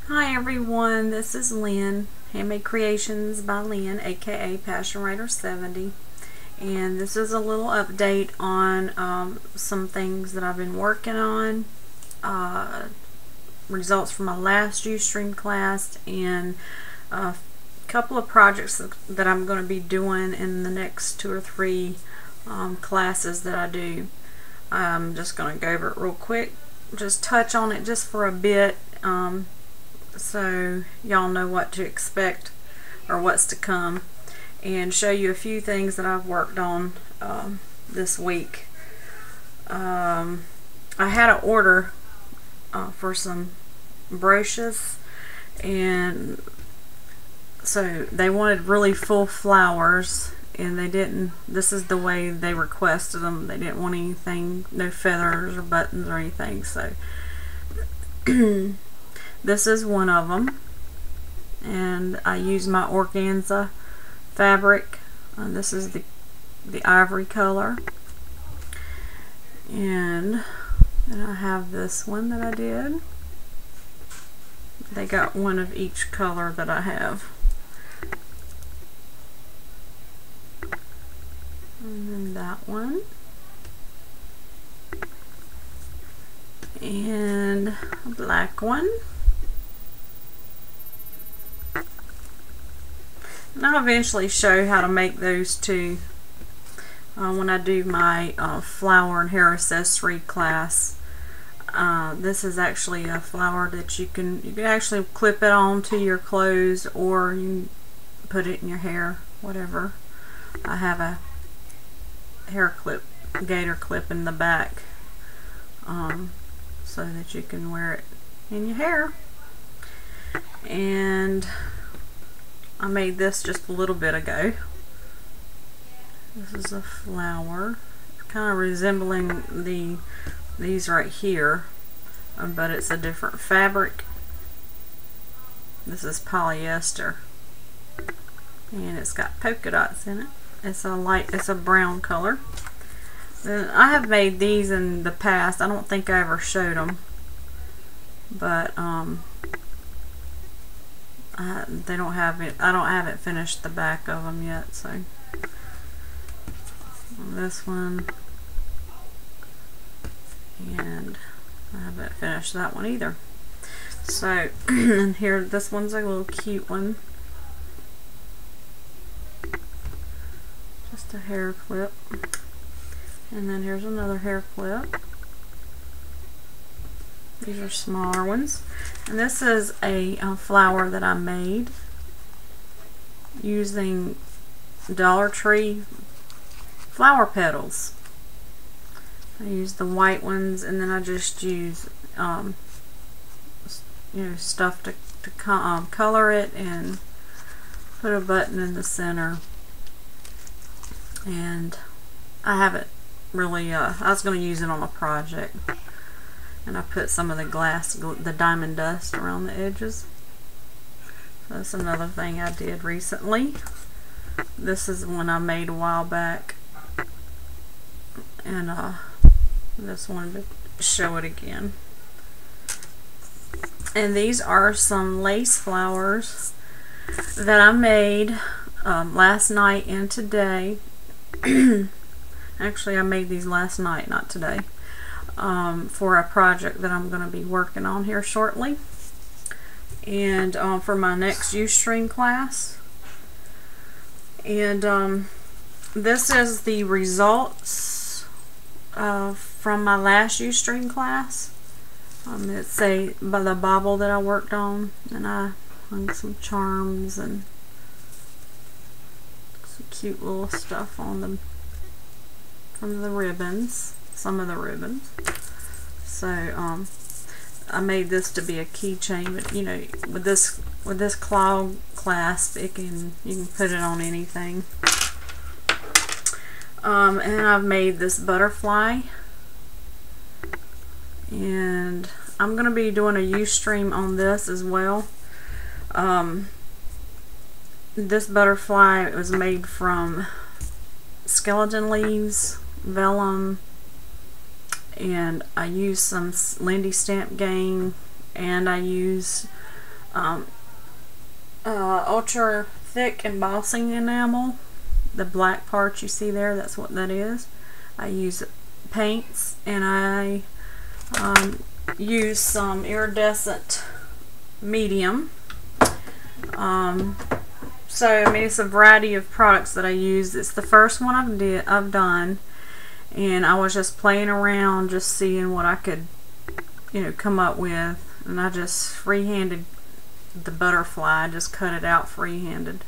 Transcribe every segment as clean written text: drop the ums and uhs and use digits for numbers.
Hi everyone, this is Lynn, Handmade Creations by Lynn, aka Passion Writer 70, and this is a little update on some things that I've been working on, results from my last Ustream class, and a couple of projects that I'm going to be doing in the next 2 or 3 classes that I do. I'm just going to go over it real quick, just touch on it just for a bit, so y'all know what to expect or what's to come, and show you a few things that I've worked on this week. I had an order for some brooches, and so they wanted really full flowers, and they didn't, this is the way they requested them. They didn't want anything, no feathers or buttons or anything, so this is one of them, and I use my organza fabric. This is the ivory color, and then I have this one that I did. They got one of each color that I have, and then that one, and a black one. And I'll eventually show how to make those too when I do my flower and hair accessory class. This is actually a flower that you can actually clip it on to your clothes, or you put it in your hair, whatever. I have a hair clip, gator clip in the back, so that you can wear it in your hair. And I made this just a little bit ago. This is a flower, kind of resembling these right here, but it's a different fabric. This is polyester, and it's got polka dots in it. It's a brown color. Then I have made these in the past. I don't think I ever showed them, but they don't have it. I haven't finished the back of them yet, so this one, and I haven't finished that one either. So and here, this one's a little cute one, just a hair clip, and then here's another hair clip. These are smaller ones, and this is a flower that I made using Dollar Tree flower petals. I use the white ones, and then I just use stuff to color it, and put a button in the center. And I haven't really I was going to use it on a project, and I put some of the diamond dust around the edges. So that's another thing I did recently. This is one I made a while back, and just wanted to show it again. And these are some lace flowers that I made last night and today. Actually, I made these last night, not today. For a project that I'm going to be working on here shortly, and for my next Ustream class. And this is the results from my last Ustream class. It's by the bobble that I worked on, and I hung some charms and some cute little stuff on them from the ribbons. Some of the ribbons. So I made this to be a keychain, but you know, with this claw clasp, you can put it on anything. And I've made this butterfly, and I'm gonna be doing a Ustream on this as well. This butterfly was made from skeleton leaves, vellum, and I used some Lindy Stamp Gang, and I used ultra thick embossing enamel. The black part you see there, that's what that is. I use paints, and I use some iridescent medium. So I mean, it's a variety of products that I use. It's the first one I've done, and I was just playing around, just seeing what I could, you know, come up with, and I just freehanded the butterfly. Just cut it out freehanded.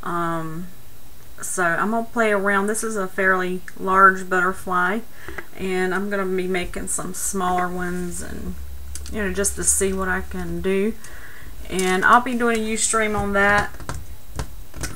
So I'm gonna play around. This is a fairly large butterfly, and I'm gonna be making some smaller ones, and you know, just to see what I can do. And I'll be doing a Ustream on that.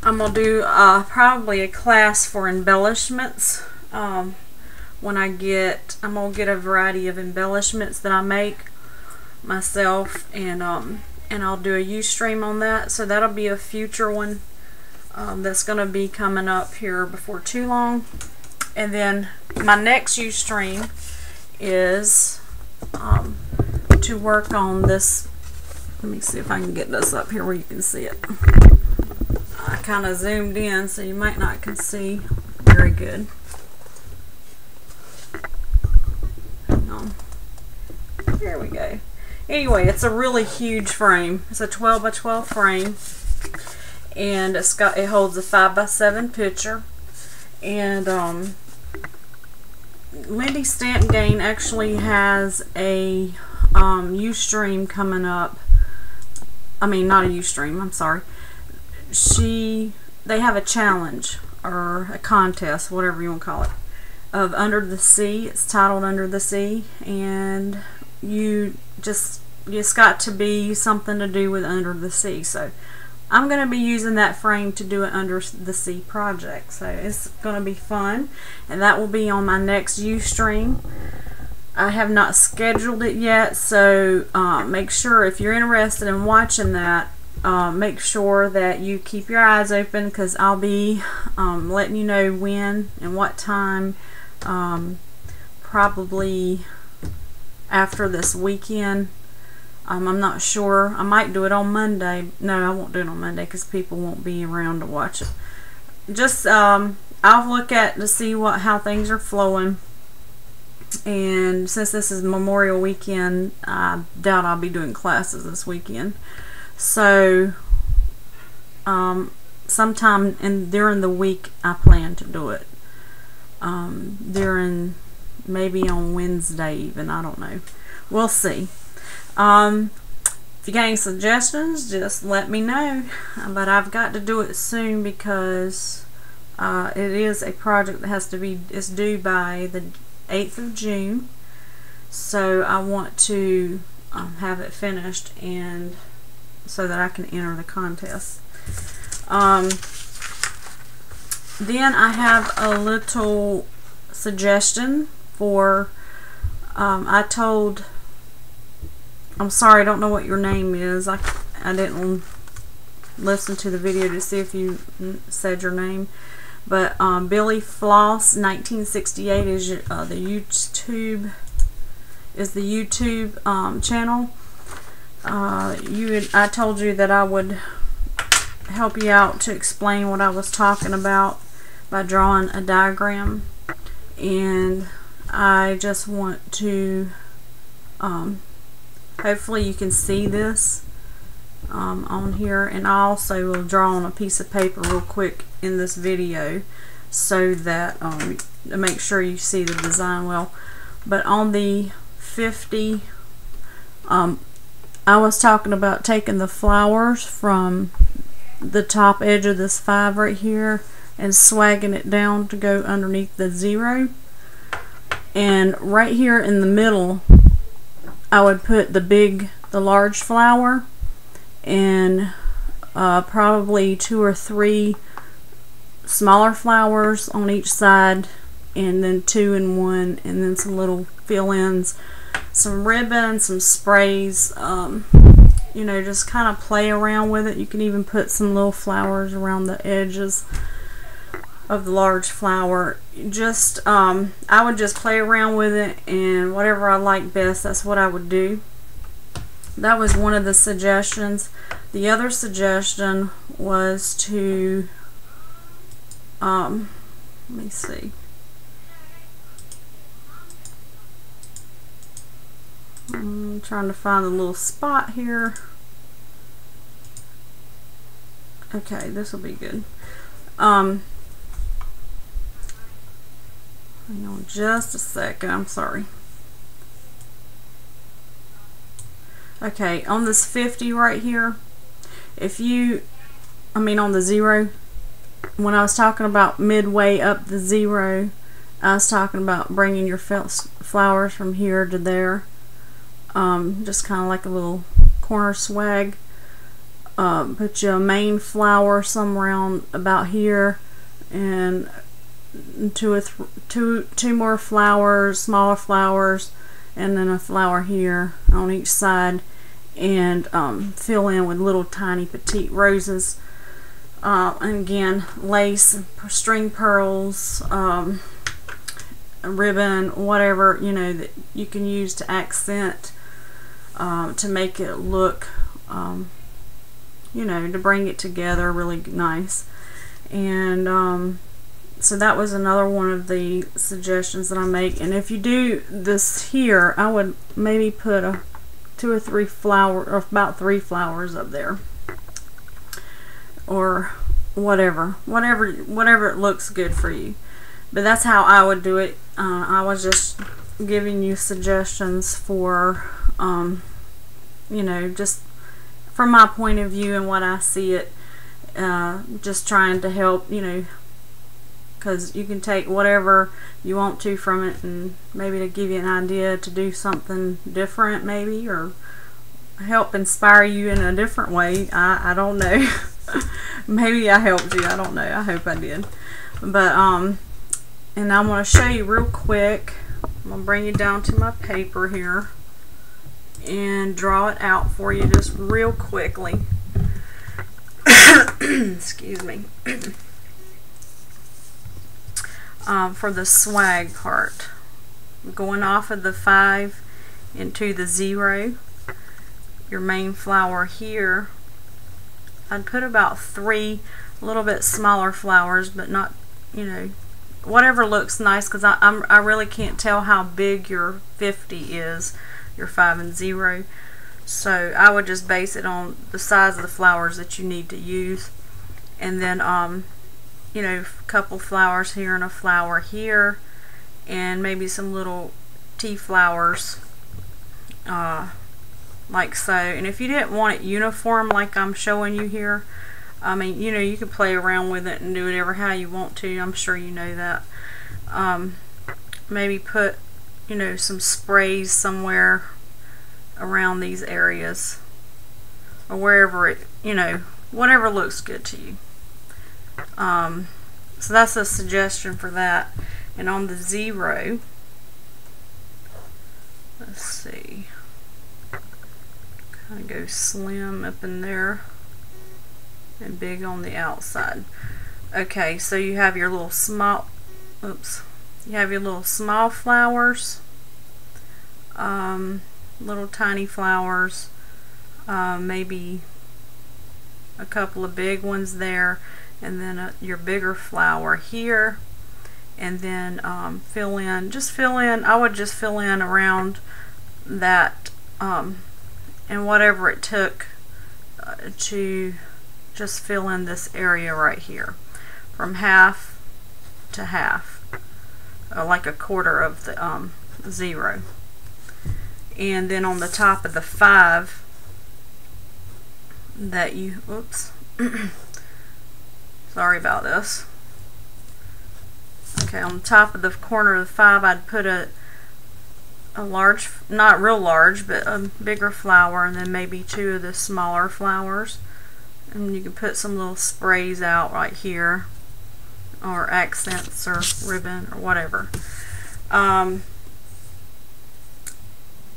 I'm gonna do probably a class for embellishments. When I'm gonna get a variety of embellishments that I make myself, and I'll do a Ustream on that. So that'll be a future one that's gonna be coming up here before too long. And then my next Ustream is to work on this. Let me see if I can get this up here where you can see it. I kind of zoomed in, so you might not can see very good. Hang on. There we go. Anyway, it's a really huge frame. It's a 12 by 12 frame, and it holds a 5 by 7 picture. And Lindy Stanton actually has a Ustream coming up. I mean, not a Ustream, I'm sorry. They have a challenge or a contest, whatever you want to call it, of Under the Sea. It's titled Under the Sea, and it's got to be something to do with Under the Sea. So I'm going to be using that frame to do an Under the Sea project. So it's going to be fun, and that will be on my next Ustream. I have not scheduled it yet, so make sure if you're interested in watching that, make sure that you keep your eyes open, because I'll be letting you know when and what time, probably after this weekend. I'm not sure. I might do it on Monday. No, I won't do it on Monday because people won't be around to watch it. Just I'll look at to see how things are flowing. And since this is Memorial Weekend, I doubt I'll be doing classes this weekend. So sometime during the week I plan to do it. Maybe on Wednesday even, I don't know. We'll see. If you got any suggestions, just let me know. But I've got to do it soon, because it is a project that is due by the 8th of June. So I want to have it finished, and so that I can enter the contest. Then I have a little suggestion for I'm sorry, I don't know what your name is. I didn't listen to the video to see if you said your name. But Billyfloss1968 is the YouTube channel. I told you that I would help you out to explain what I was talking about by drawing a diagram, and I just want to hopefully you can see this on here, and I also will draw on a piece of paper real quick in this video, so that to make sure you see the design well. But on the 50, I was talking about taking the flowers from the top edge of this 5 right here and swagging it down to go underneath the 0. And right here in the middle, I would put the large flower, and probably 2 or 3 smaller flowers on each side, and then 2 and 1, and then some little fill-ins, some ribbon, some sprays, you know, just kind of play around with it. You can even put some little flowers around the edges of the large flower. Just I would just play around with it, and whatever I like best, that's what I would do. that was one of the suggestions. The other suggestion was to let me see. I'm trying to find a little spot here. Okay, this will be good. Hang on just a second, I'm sorry. Okay, on this 50 right here, if you, on the 0, when I was talking about midway up the 0, I was talking about bringing your flowers from here to there. Just kind of like a little corner swag. Put your main flower somewhere around about here, and two more flowers, smaller flowers, and then a flower here on each side, and fill in with little tiny petite roses. And again, lace, string pearls, a ribbon, whatever that you can use to accent, to make it look, to bring it together really nice. And so that was another one of the suggestions that I make. And if you do this here, I would maybe put 2 or 3 flowers, or about 3 flowers up there, or whatever it looks good for you. But that's how I would do it. I was just giving you suggestions for just from my point of view and what I see it, just trying to help, because you can take whatever you want to from it, and maybe to give you an idea to do something different, maybe, or help inspire you in a different way. I don't know. Maybe I helped you, I don't know. I hope I did. But and I'm going to show you real quick. I'm going to bring you down to my paper here and draw it out for you just real quickly. Excuse me. For the swag part, going off of the 5 into the 0, your main flower here, I'd put about 3 a little bit smaller flowers, but not, whatever looks nice, because I really can't tell how big your 50 is, your 5 and 0. So I would just base it on the size of the flowers that you need to use. And then a couple flowers here and a flower here, and maybe some little tea flowers, like so. And if you didn't want it uniform like I'm showing you here, you could play around with it and do whatever how you want to. I'm sure you know that. Maybe put some sprays somewhere around these areas, or wherever it, whatever looks good to you. So that's a suggestion for that. And on the 0, let's see, kind of go slim up in there and big on the outside. Okay, so you have your little small, you have your little small flowers, little tiny flowers, maybe a couple of big ones there, and then your bigger flower here, and then fill in, I would just fill in around that, and whatever it took to just fill in this area right here, from half to half, like a quarter of the 0. And then on the top of the 5 that you, sorry about this. Okay, on the top of the corner of the 5, I'd put a large, not real large, but a bigger flower, and then maybe 2 of the smaller flowers. And you can put some little sprays out right here, or accents, or ribbon, or whatever.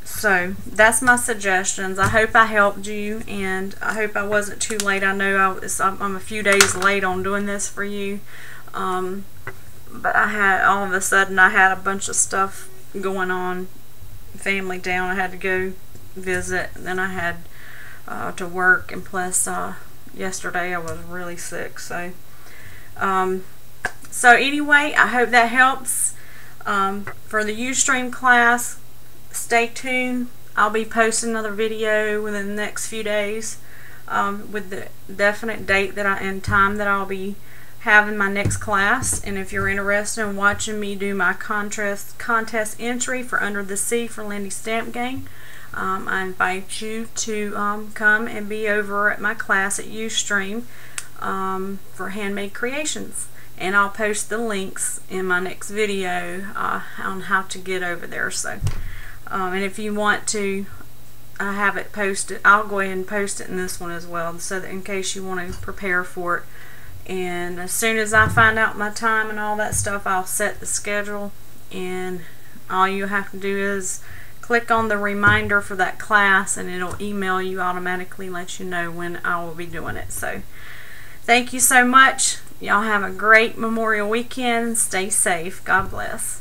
So that's my suggestions. I hope I helped you, and I hope I wasn't too late. I know I'm a few days late on doing this for you, but I had, all of a sudden, I had a bunch of stuff going on, family down. I had to go visit. Then I had to work, and plus yesterday I was really sick. So anyway, I hope that helps. For the Ustream class, stay tuned. I'll be posting another video within the next few days with the definite date and time that I'll be having my next class. And if you're interested in watching me do my contest entry for Under the Sea for Lindy Stamp Gang, I invite you to come and be over at my class at Ustream for handmade creations. And I'll post the links in my next video on how to get over there. So, and if you want to have it posted, I'll go ahead and post it in this one as well, so that in case you want to prepare for it. And as soon as I find out my time and all that stuff, I'll set the schedule, and all you have to do is click on the reminder for that class, and it'll email you automatically, let you know when I will be doing it. So thank you so much. Y'all have a great Memorial weekend. Stay safe. God bless.